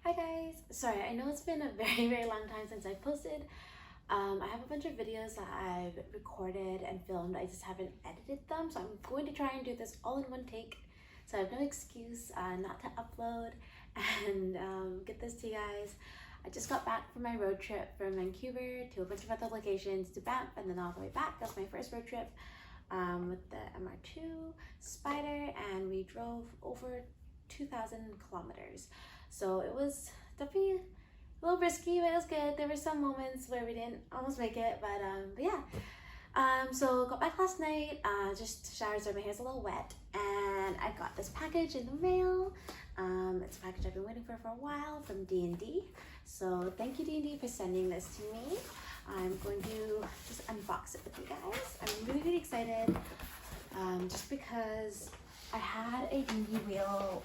Hi guys, sorry, I know it's been a very long time since I posted. I have a bunch of videos that I've recorded and filmed. I just haven't edited them, so I'm going to try and do this all in one take. So I have no excuse not to upload and get this to you guys. I just got back from my road trip from Vancouver to a bunch of other locations to Banff and then all the way back. That was my first road trip with the MR2 Spyder, and we drove over 2,000 kilometers. So it was definitely a little risky, but it was good. There were some moments where we didn't almost make it, but yeah. So got back last night, just showered, so my hair's a little wet, and I got this package in the mail. It's a package I've been waiting for a while from DND. So thank you, DND, for sending this to me. I'm going to just unbox it with you guys. I'm really excited, just because I had a DND wheel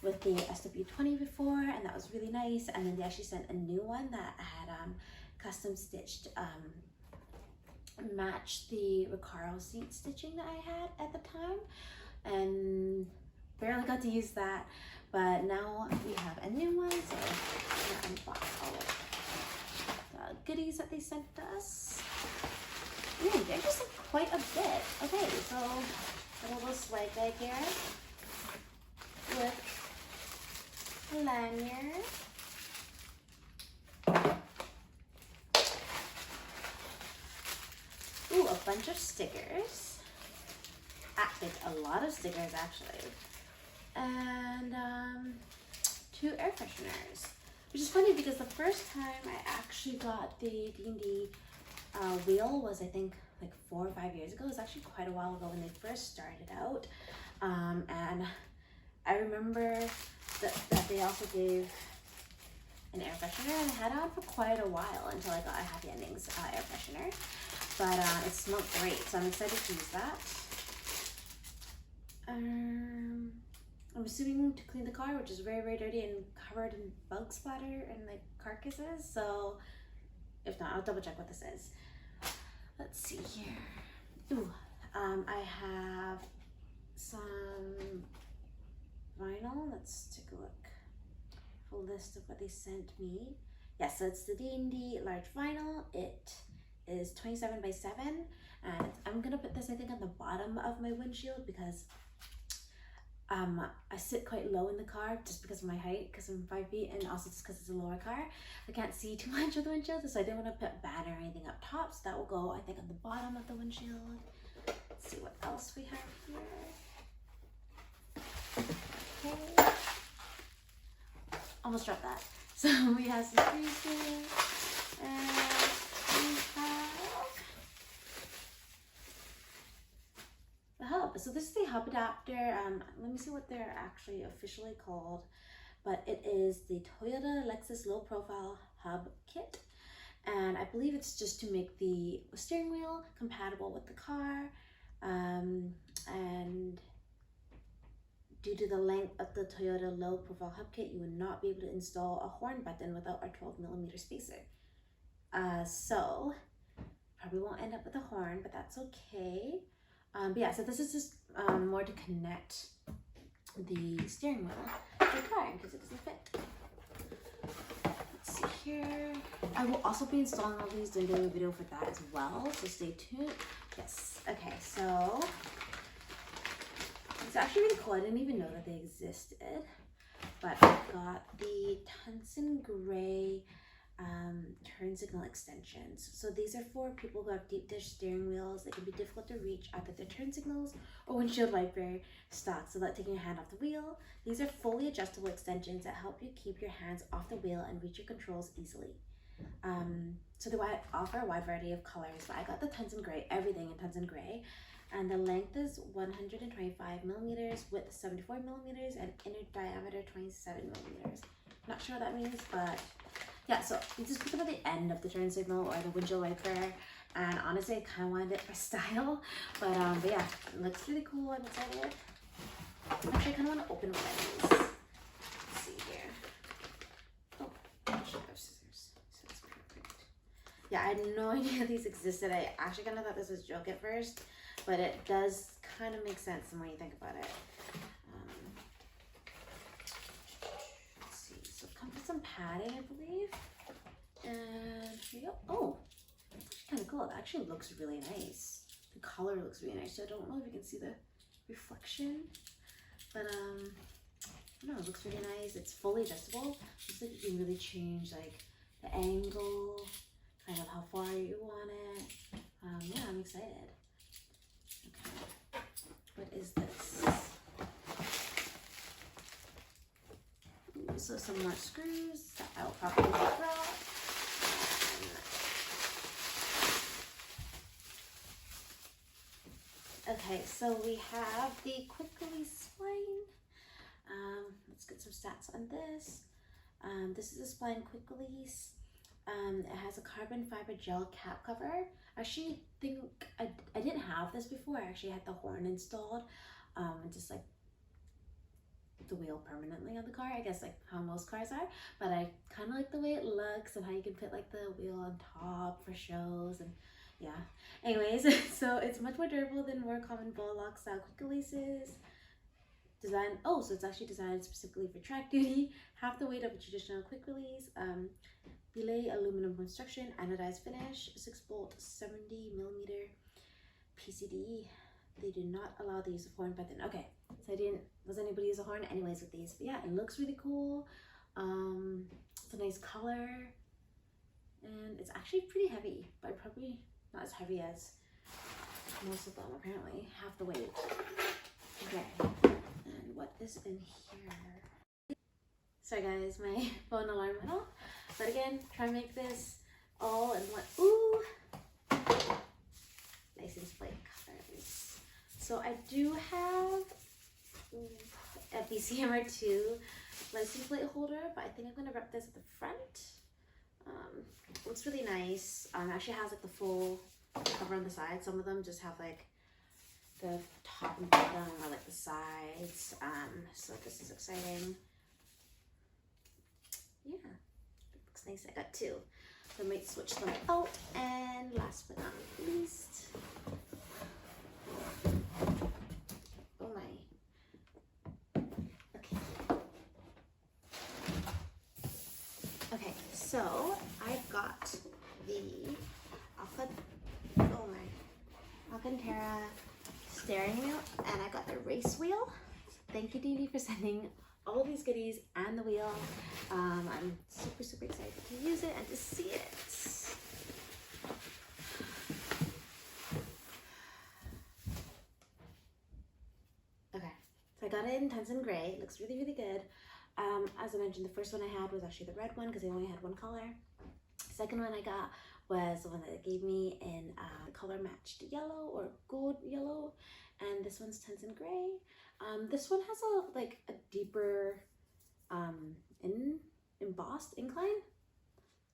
with the SW20 before, and that was really nice. And then they actually sent a new one that had custom stitched, matched the Recaro seat stitching that I had at the time, and barely got to use that. But now we have a new one, so I'm gonna unbox all of the goodies that they sent us. Ooh, they're just quite a bit. Okay, so a little swag bag here with lanyard, ooh, a bunch of stickers, like a lot of stickers actually, and 2 air fresheners, which is funny because the first time I actually got the D&D wheel was, I think, like 4 or 5 years ago. It was actually quite a while ago when they first started out, and I remember that they also gave an air freshener, and I had it on for quite a while until I got a Happy Endings air freshener. But it smelled great, so I'm excited to use that. I'm assuming to clean the car, which is very dirty and covered in bug splatter and like carcasses. So if not, I'll double check what this is. Let's see here. Ooh, I have some vinyl. Let's take a look. A list of what they sent me. Yes, so it's the D&D large vinyl. It is 27 by 7, and I'm gonna put this, I think, on the bottom of my windshield because I sit quite low in the car just because of my height, because I'm 5 feet, and also just because it's a lower car. I can't see too much of the windshield, so I didn't want to put banner or anything up top, so that will go, I think, on the bottom of the windshield. Let's see what else we have here. Okay. Almost dropped that. So we have some creases, and we have the hub. So this is the hub adapter. Let me see what they're actually officially called, but it is the Toyota Lexus low profile hub kit, and I believe it's just to make the steering wheel compatible with the car, and due to the length of the Toyota low profile hub kit, you would not be able to install a horn button without our 12mm spacer. So probably won't end up with a horn, but that's okay. But yeah, so this is just more to connect the steering wheel to the car because it doesn't fit. Let's see here. I will also be installing all these and doing a video for that as well, so stay tuned. Yes, okay, so it's actually really cool. I didn't even know that they existed, but I got the tungsten gray turn signal extensions. So these are for people who have deep dish steering wheels. They can be difficult to reach either the turn signals or windshield wiper stocks without taking your hand off the wheel. These are fully adjustable extensions that help you keep your hands off the wheel and reach your controls easily. So they offer a wide variety of colors, but I got the tungsten gray, everything in tungsten gray. And the length is 125mm, width 74mm, and inner diameter 27mm. Not sure what that means, but yeah, so you just put them at the end of the turn signal or the windshield wiper. And honestly, I kind of wanted it for style, but yeah, it looks really cool. I'm excited. Actually, I kind of want to open one of these. Let's see here. Oh, actually, I have scissors. So it's perfect. Yeah, I had no idea these existed. I actually kind of thought this was a joke at first, but it does kind of make sense the more you think about it. Let's see. So it comes with some padding, I believe. And here you go. Oh, that's kind of cool. It actually looks really nice. The color looks really nice. So I don't know if you can see the reflection, but no, it looks really nice. It's fully adjustable. Looks like you can really change like the angle, kind of how far you want it. Yeah, I'm excited. Okay, what is this? Ooh, so some more screws that I'll probably take out. Okay, so we have the quick release spline. Let's get some stats on this. This is a spline quick release. It has a carbon fiber gel cap cover. I actually think I didn't have this before. I actually had the horn installed. Just like the wheel permanently on the car, I guess, like how most cars are. But I kind of like the way it looks and how you can put like the wheel on top for shows, and yeah. Anyways, so it's much more durable than more common ball lock style quick releases. So it's actually designed specifically for track duty. Half the weight of a traditional quick release. Belay aluminum construction, anodized finish, 6-bolt, 70mm PCD. They do not allow the use of horn button. Okay, so does anybody use a horn anyways with these? But yeah, it looks really cool. It's a nice color, and it's actually pretty heavy, but probably not as heavy as most of them, apparently. Half the weight. Okay, and what is in here? Sorry guys, my phone alarm went off. But again, try and make this all in one. Ooh! License plate covers. So I do have a MR2 license plate holder, but I think I'm gonna wrap this at the front. Looks really nice. Actually has like the full cover on the side. Some of them just have like the top and bottom or like the sides. So this is exciting. Yeah, it looks nice. I got two. So I might switch them out. And last but not least, oh my. Okay, so I've got the Alcantara steering wheel, and I got the race wheel. Thank you, DND, for sending all these goodies and the wheel. I'm super excited to use it and to see it. Okay, so I got it in Tungsten Gray. It looks really good. As I mentioned, the first one I had was actually the red one because I only had one color. The second one I got was the one that they gave me in the color matched yellow or gold yellow, and this one's Tungsten Gray. This one has a deeper embossed incline.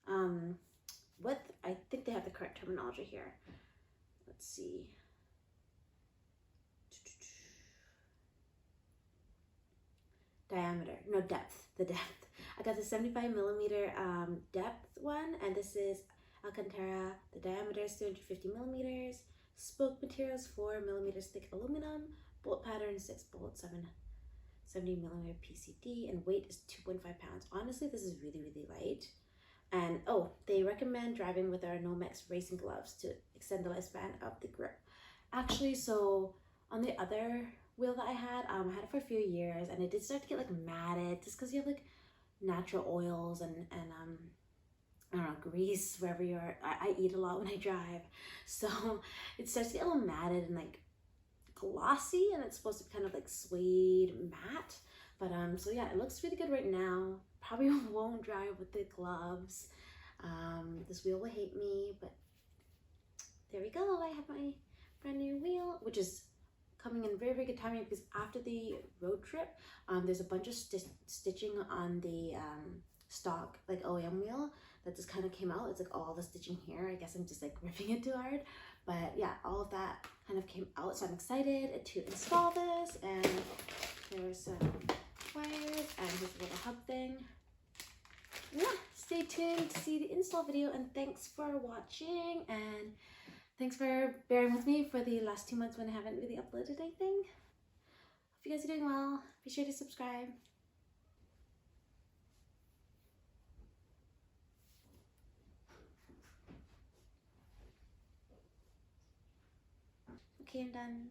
I think they have the correct terminology here. Let's see. Diameter, no, depth, the depth. I got the 75mm depth one, and this is Alcantara. The diameter is 350mm. Spoke materials 4mm thick aluminum. Bolt pattern 6 bolt 70mm PCD, and weight is 2.5 pounds. Honestly, this is really light. And oh, they recommend driving with our Nomex racing gloves to extend the lifespan of the grip. Actually, so on the other wheel that I had it for a few years, and it did start to get like matted just because you have like natural oils and I don't know, grease wherever you are. I eat a lot when I drive, so it starts to get a little matted and like glossy, and it's supposed to be kind of like suede matte. But so yeah, it looks really good right now. Probably won't drive with the gloves. This wheel will hate me, but there we go. I have my brand new wheel, which is coming in very good timing because after the road trip, there's a bunch of stitching on the stock like OEM wheel that just kind of came out. It's like all the stitching here. I guess I'm just like ripping it too hard, but yeah, all of that kind of came out, so I'm excited to install this. And there's some wires and this little hub thing. Yeah, stay tuned to see the install video, and thanks for watching, and thanks for bearing with me for the last 2 months when I haven't really uploaded anything. Hope you guys are doing well. Be sure to subscribe. Okay, I'm done.